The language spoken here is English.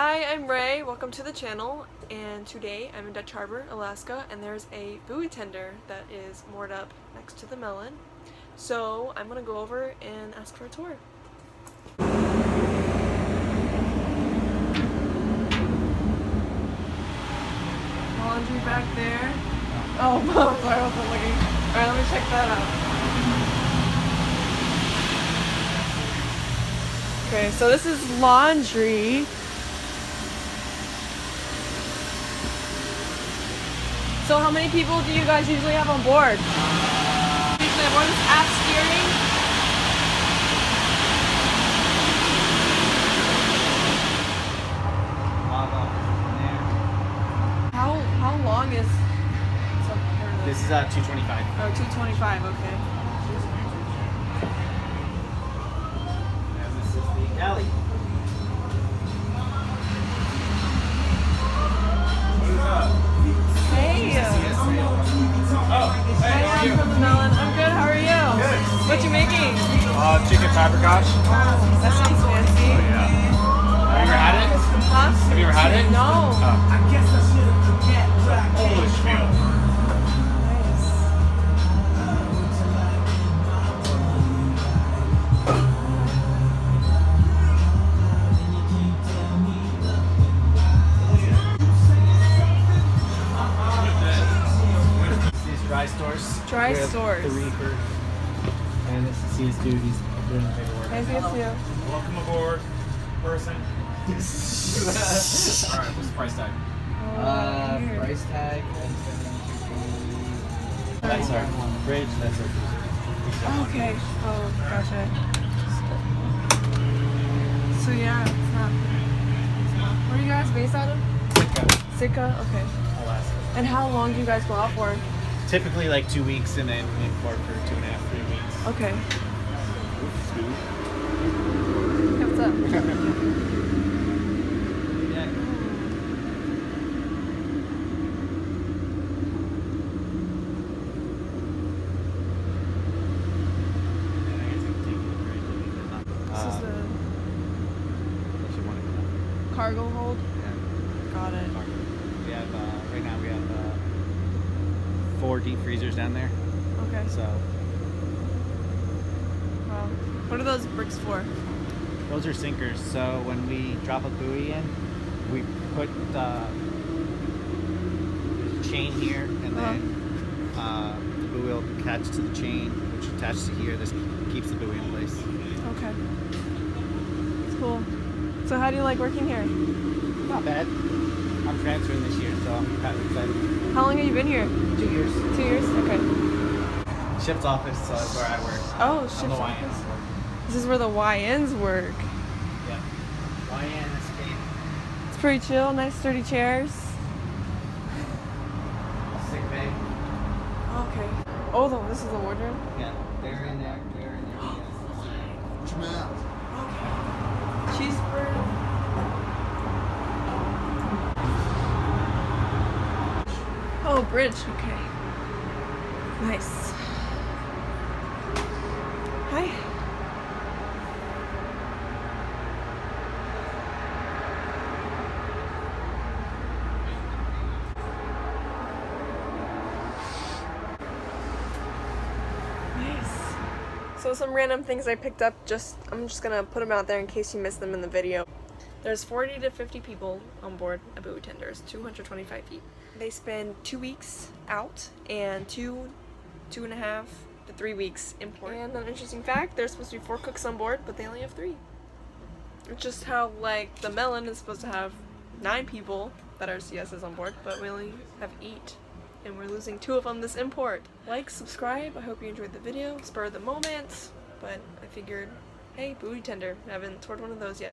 Hi, I'm Ray. Welcome to the channel, and today I'm in Dutch Harbor, Alaska, and there's a buoy tender that is moored up next to the Mellon. So I'm gonna go over and ask for a tour. Laundry back there. Oh, sorry, I wasn't looking. Alright, let me check that out. Okay, so this is laundry. So how many people do you guys usually have on board? Usually everyone's aft steering. How long is this is 225. Oh, 225, okay. And this is the galley. Hey! Hi, I'm from the Mellon. I'm good, how are you? Good. What you making? Chicken paprikash. That sounds fancy. Oh, yeah. Have you ever had it? Huh? Have you ever had it? No. Polish meal. Dry stores. Dry stores. The reefer. And this is his duties doing the paperwork. Nice to meet you. Welcome aboard, person. Alright, what's the price tag? Price tag. That's our bridge. That's our cruiser. Okay. Oh, gotcha. So yeah, it's not. Where are you guys based out of? Sitka? Okay. Alaska. And how long do you guys go out for? Typically like 2 weeks and then we import for 2.5, 3 weeks. Okay. Hey, what's up? Yeah. This is the Unless you want to go. cargo hold. Yeah. Got it. We have right now we have 4 deep freezers down there. Okay. So Wow. What are those bricks for? those are sinkers. So when we drop a buoy in, we put there's a chain here, and then the buoy will attach to the chain, which attaches to here. This keeps the buoy in place. Okay. It's cool. So how do you like working here? Not bad. I'm transferring this year, so I'm kind of excited. How long have you been here? 2 years. 2 years? Okay. Ship's office, so that's where I work. Oh, I'm ship's the YN. office. This is where the YNs work. Yeah. YN escape. It's pretty chill. Nice sturdy chairs. Sick bay. Okay. Oh, this is the wardrobe? Yeah. They're in there. They're in there. Okay. Cheeseburger. Oh, bridge. Okay. Nice. Hi. Nice. So some random things I picked up, I'm just gonna put them out there in case you missed them in the video. There's 40 to 50 people on board a buoy tender. It's 225 feet. They spend 2 weeks out and 2.5 to 3 weeks in port. And an interesting fact, there's supposed to be 4 cooks on board, but they only have 3. It's just how, like, the Mellon is supposed to have 9 people that are CSs on board, but we only have 8. And we're losing 2 of them this import. Like, subscribe, I hope you enjoyed the video. Spur of the moment, but I figured, hey, buoy tender. I haven't toured one of those yet.